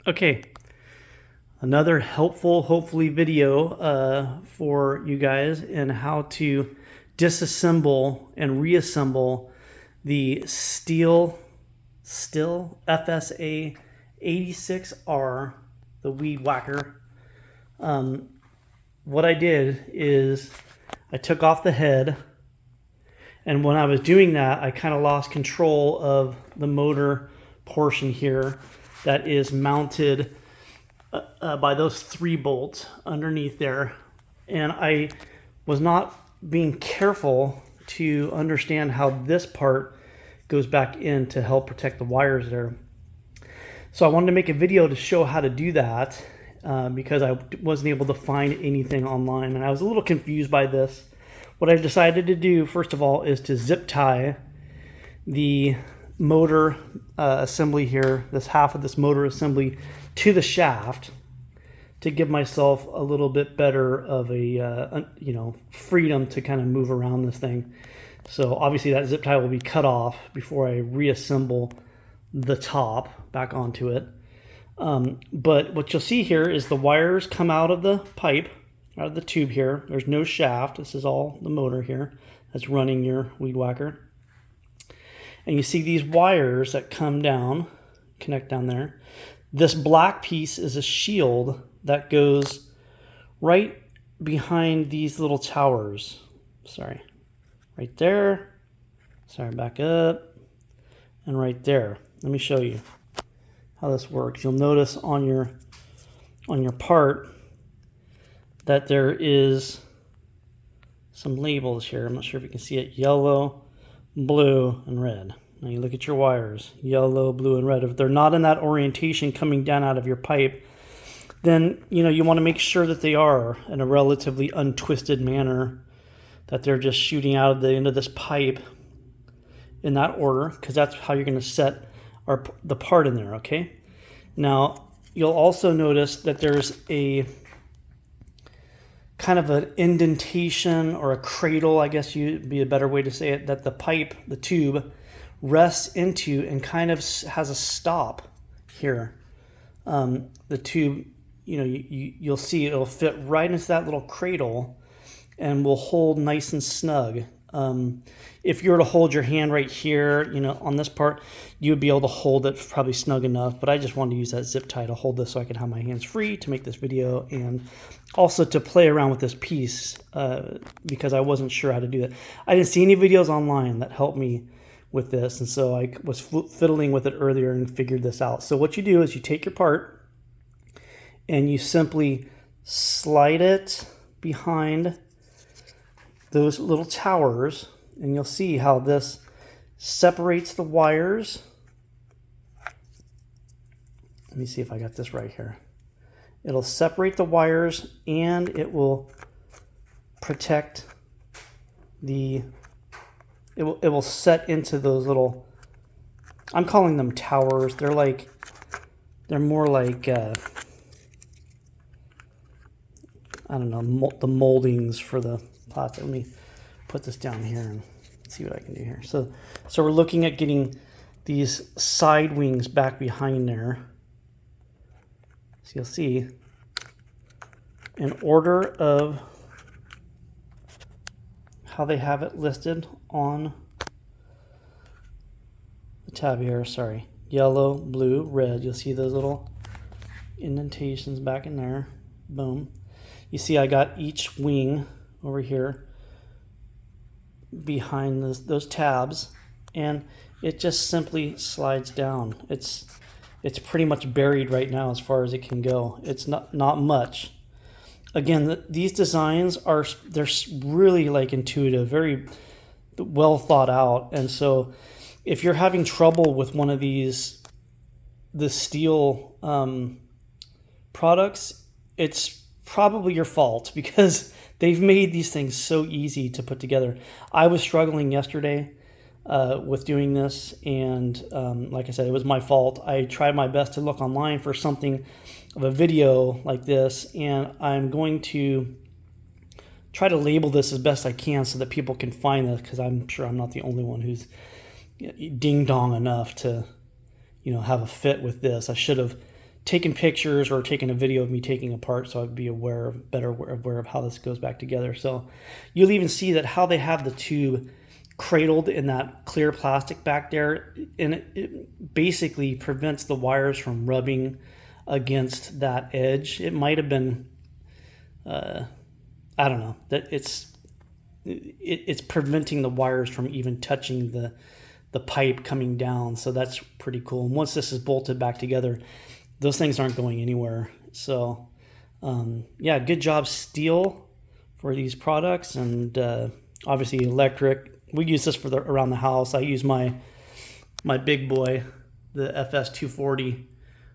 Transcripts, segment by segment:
Okay, another helpful, hopefully, video for you guys in how to disassemble and reassemble the Stihl FSA 86R, the weed whacker. What I did is I took off the head, and when I was doing that, I kind of lost control of the motor portion here that is mounted by those 3 bolts underneath there. And I was not being careful to understand how this part goes back in to help protect the wires there. So I wanted to make a video to show how to do that because I wasn't able to find anything online, and I was a little confused by this. What I decided to do, first of all, is to zip tie the motor assembly here, this half of this motor assembly, to the shaft to give myself a little bit better of a freedom to kind of move around this thing. So obviously that zip tie will be cut off before I reassemble the top back onto it. But what you'll see here is the wires come out of the pipe, out of the tube here. There's no shaft. This is all the motor here that's running your weed whacker. And you see these wires that come down, connect down there. This black piece is a shield that goes right behind these little towers. Sorry, right there. Sorry, back up. And right there. Let me show you how this works. You'll notice on your part that there is some labels here. I'm not sure if you can see it. Yellow, blue, and red. Now you look at your wires, yellow, blue, and red. If they're not in that orientation coming down out of your pipe, then you want to make sure that they are in a relatively untwisted manner, that they're just shooting out of the end of this pipe in that order, because that's how you're going to set the part in there, okay? Now, you'll also notice that there's a kind of an indentation or a cradle, I guess would be a better way to say it, that the pipe, the tube, rests into and kind of has a stop here. The tube, you'll see it'll fit right into that little cradle and will hold nice and snug. If you were to hold your hand right here, on this part, you would be able to hold it probably snug enough, but I just wanted to use that zip tie to hold this so I could have my hands free to make this video, and also to play around with this piece because I wasn't sure how to do that. I didn't see any videos online that helped me with this, and so I was fiddling with it earlier and figured this out. So what you do is you take your part and you simply slide it behind those little towers, and you'll see how this separates the wires. Let me see if I got this right here. It'll separate the wires, and it will protect it will set into those little, I'm calling them towers. They're more like I don't know, the moldings for the plastic. Let me put this down here and see what I can do here. So we're looking at getting these side wings back behind there. So you'll see, in order of how they have it listed on the tab here, sorry, yellow, blue, red. You'll see those little indentations back in there. Boom. You see I got each wing over here behind those tabs, and it just simply slides down. It's pretty much buried right now as far as it can go. It's not much. Again, these designs they're really intuitive, very well thought out. And so if you're having trouble with one of the Stihl products, it's probably your fault, because they've made these things so easy to put together. I was struggling yesterday with doing this, and like I said, it was my fault. I tried my best to look online for something of a video like this, and I'm going to try to label this as best I can so that people can find this, because I'm sure I'm not the only one who's ding dong enough to have a fit with this. I should have taken pictures or taken a video of me taking apart, so I'd be better aware of how this goes back together. So you'll even see that how they have the tube cradled in that clear plastic back there, and it basically prevents the wires from rubbing against that edge. It might have been, I don't know, that it's preventing the wires from even touching the pipe coming down. So that's pretty cool. And once this is bolted back together, those things aren't going anywhere. So yeah, good job Stihl for these products. And obviously electric, we use this for around the house. I use my big boy, the FS240,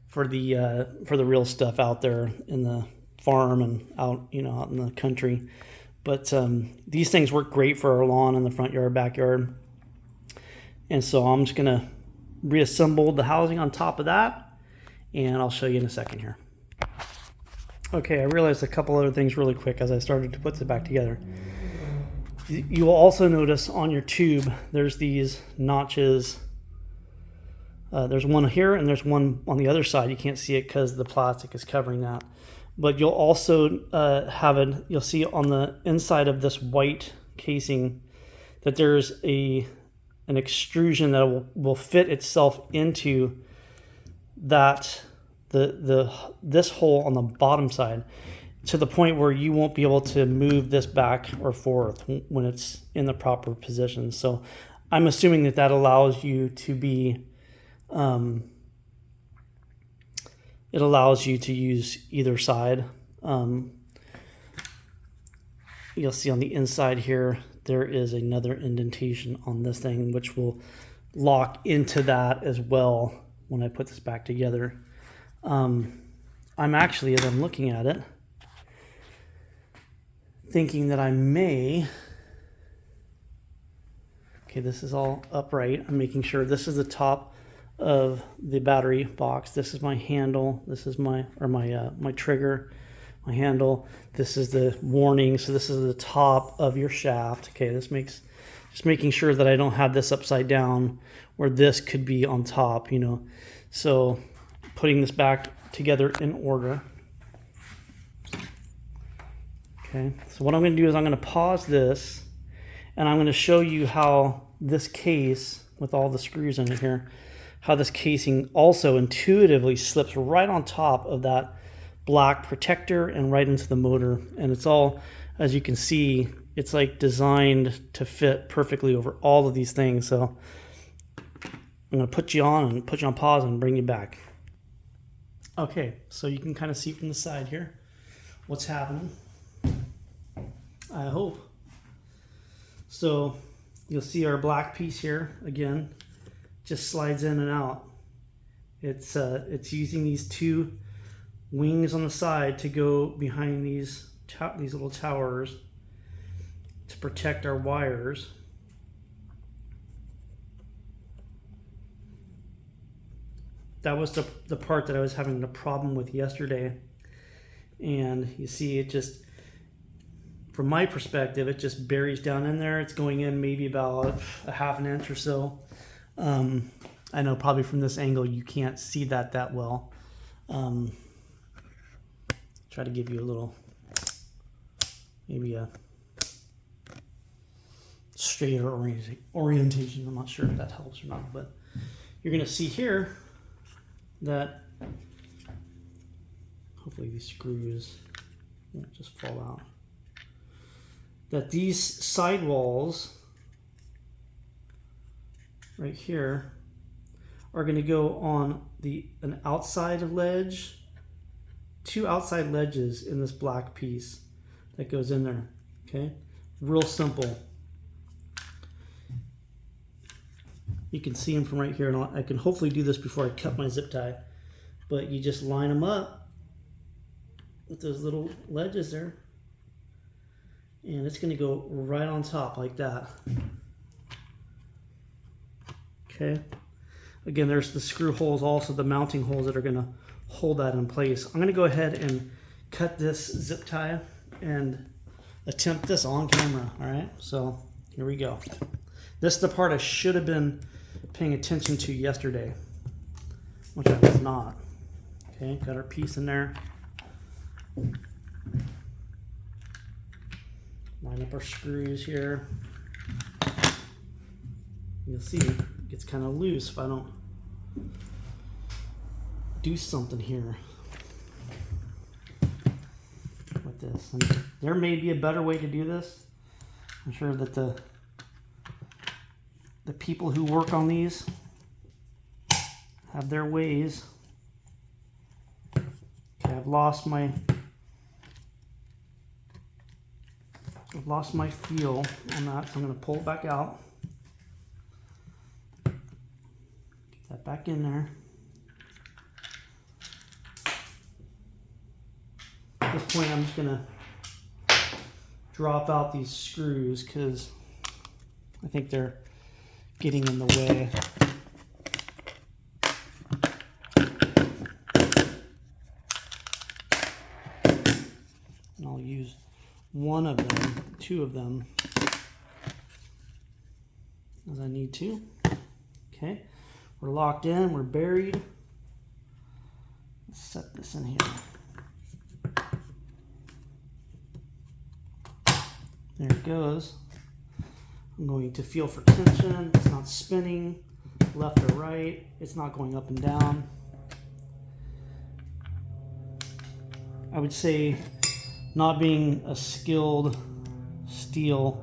for the real stuff out there in the farm and out in the country. But these things work great for our lawn in the front yard, backyard. And so I'm just gonna reassemble the housing on top of that, and I'll show you in a second here. Okay, I realized a couple other things really quick as I started to put this back together. You will also notice on your tube, there's these notches. There's one here and there's one on the other side. You can't see it because the plastic is covering that. But you'll also you'll see on the inside of this white casing that there's an extrusion that will fit itself into that this hole on the bottom side, to the point where you won't be able to move this back or forth when it's in the proper position. So I'm assuming that allows you to be, it allows you to use either side. You'll see on the inside here, there is another indentation on this thing, which will lock into that as well when I put this back together. I'm actually, as I'm looking at it, thinking that I may, okay, this is all upright. I'm making sure this is the top of the battery box. This is my handle. This is my trigger, my handle. This is the warning. So this is the top of your shaft. Okay, just making sure that I don't have this upside down where this could be on top, So putting this back together in order. Okay, so what I'm going to do is I'm going to pause this, and I'm going to show you how this case, with all the screws in it here, how this casing also intuitively slips right on top of that black protector and right into the motor. And it's all, as you can see, it's like designed to fit perfectly over all of these things. So I'm going to put you on pause and bring you back. Okay, so you can kind of see from the side here what's happening, I hope. So you'll see our black piece here again just slides in and out. It's using these two wings on the side to go behind these little towers to protect our wires. That was the part that I was having the problem with yesterday. And you see it just, from my perspective, it just buries down in there. It's going in maybe about a ½ inch or so. I know probably from this angle you can't see that well. Try to give you a little, maybe a straighter orientation. I'm not sure if that helps or not, but you're going to see here that hopefully these screws won't just fall out. That these sidewalls right here are going to go on an outside ledge, two outside ledges in this black piece that goes in there. Okay, real simple. You can see them from right here, and I can hopefully do this before I cut my zip tie. But you just line them up with those little ledges there, and it's going to go right on top like that. Okay. Again, there's the screw holes, also the mounting holes that are going to hold that in place. I'm going to go ahead and cut this zip tie and attempt this on camera. All right, so here we go. This is the part I should have been paying attention to yesterday, which I was not. Okay, got our piece in there. Line up our screws here. You'll see it gets kind of loose if I don't do something here with this. And there may be a better way to do this. I'm sure that the people who work on these have their ways. Okay, I've lost my feel on that, so I'm going to pull it back out. Get that back in there. At this point, I'm just going to drop out these screws because I think they're getting in the way. And I'll use one of them, two of them, as I need to. Okay, we're locked in, we're buried. Let's set this in here. There it goes. I'm going to feel for tension. It's not spinning left or right. It's not going up and down. I would say, not being a skilled Stihl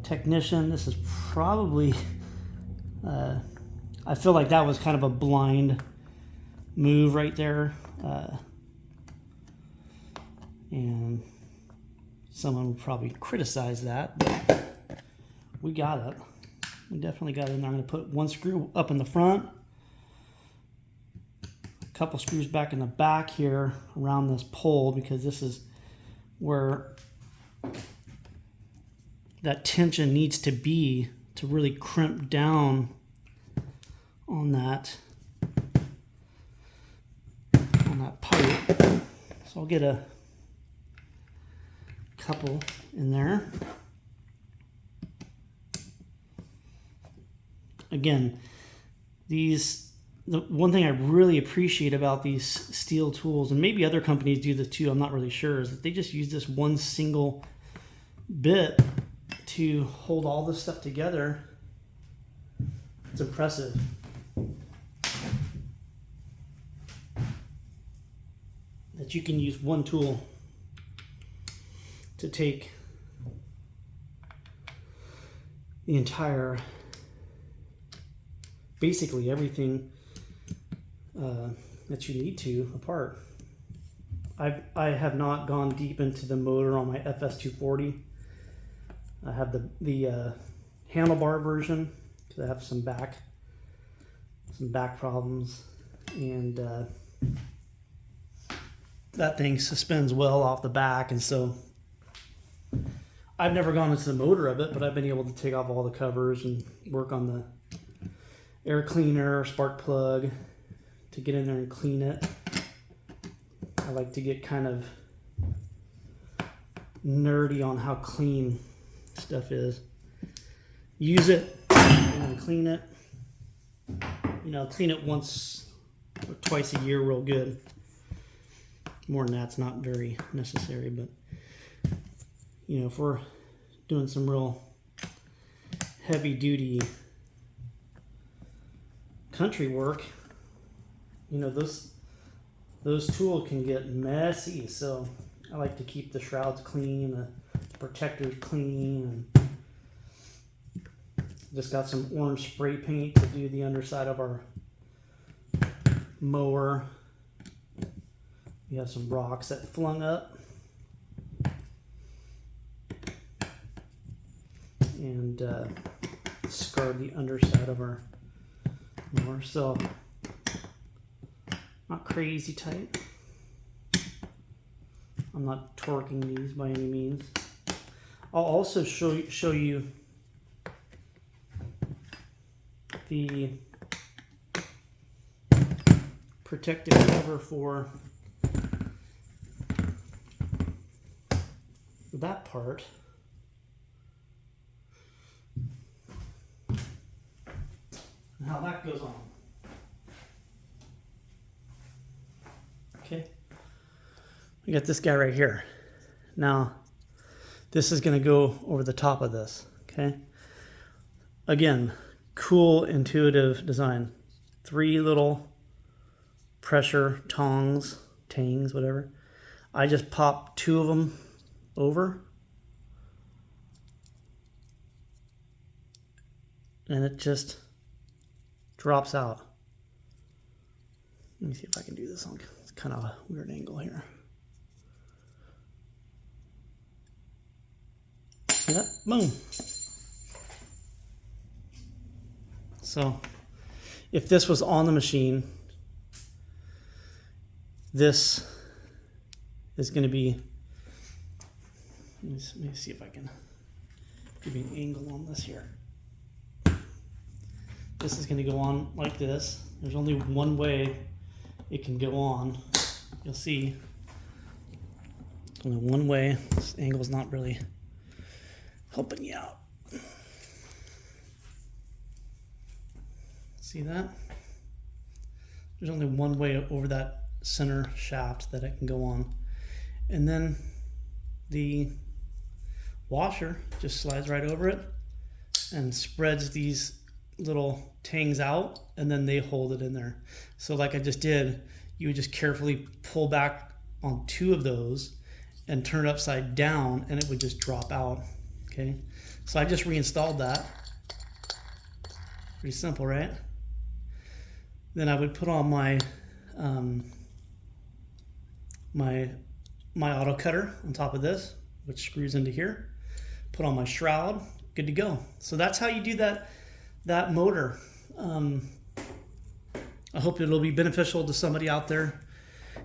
technician, this is probably, I feel like that was kind of a blind move right there. And someone would probably criticize that, but we got it. We definitely got it in there. I'm going to put one screw up in the front, a couple screws back in the back here around this pole, because this is where that tension needs to be to really crimp down on that pipe. So I'll get a couple in there. Again, the one thing I really appreciate about these Stihl tools, and maybe other companies do this too, I'm not really sure, is that they just use this one single bit to hold all this stuff together. It's impressive. That you can use one tool to take the entire, basically everything that you need to apart. I have not gone deep into the motor on my FS240. I have the handlebar version because I have some back problems, and that thing suspends well off the back, and so I've never gone into the motor of it, but I've been able to take off all the covers and work on the air cleaner, spark plug, to get in there and clean it. I like to get kind of nerdy on how clean stuff is. Use it and then clean it. You know, clean it once or twice a year real good. More than that's not very necessary, but you know, if we're doing some real heavy duty country work, you know, those tools can get messy, so I like to keep the shrouds clean, the protectors clean, and just got some orange spray paint to do the underside of our mower. We have some rocks that flung up, and scarred the underside of our mower. So not crazy tight. I'm not torquing these by any means. I'll also show you the protective cover for that part. And how that goes on. Okay. We got this guy right here. Now, this is going to go over the top of this. Okay. Again, cool, intuitive design. 3 little pressure tangs, whatever. I just popped 2 of them over. And it just drops out. Let me see if I can do this on kind of a weird angle here. See that? Boom. So if this was on the machine, this is going to be, let me see if I can give you an angle on this here. This is going to go on like this. There's only one way it can go on. You'll see only one way. This angle is not really helping you out. See that? There's only one way over that center shaft that it can go on. And then the washer just slides right over it and spreads these little tangs out, and then they hold it in there. So like I just did, you would just carefully pull back on 2 of those and turn it upside down, and it would just drop out. Okay, so I just reinstalled that. Pretty simple, right? Then I would put on my my auto cutter on top of this, which screws into here. Put on my shroud, good to go. So that's how you do that motor. I hope it'll be beneficial to somebody out there,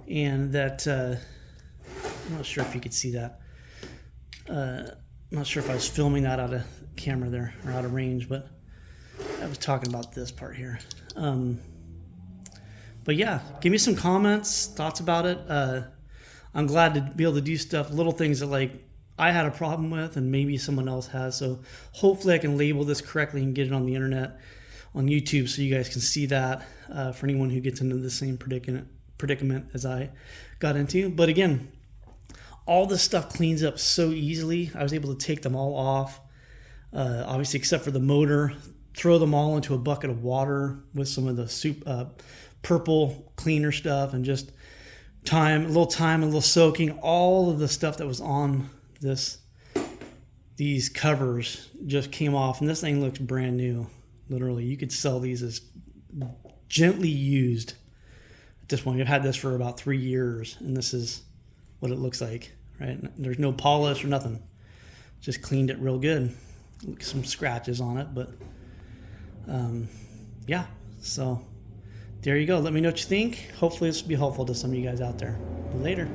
and that I'm not sure if you could see that. I'm not sure if I was filming that out of camera there or out of range, but I was talking about this part here. But yeah, give me some comments, thoughts about it. I'm glad to be able to do stuff, little things that like I had a problem with and maybe someone else has. So hopefully I can label this correctly and get it on the internet, on YouTube, so you guys can see that for anyone who gets into the same predicament as I got into. But again, all this stuff cleans up so easily. I was able to take them all off, obviously except for the motor, throw them all into a bucket of water with some of the purple cleaner stuff, and just a little soaking. All of the stuff that was on these covers just came off, and this thing looks brand new. Literally, you could sell these as gently used at this point. I've had this for about 3 years, and this is what it looks like, right? There's no polish or nothing. Just cleaned it real good. Some scratches on it, but yeah. So there you go. Let me know what you think. Hopefully this will be helpful to some of you guys out there. Later.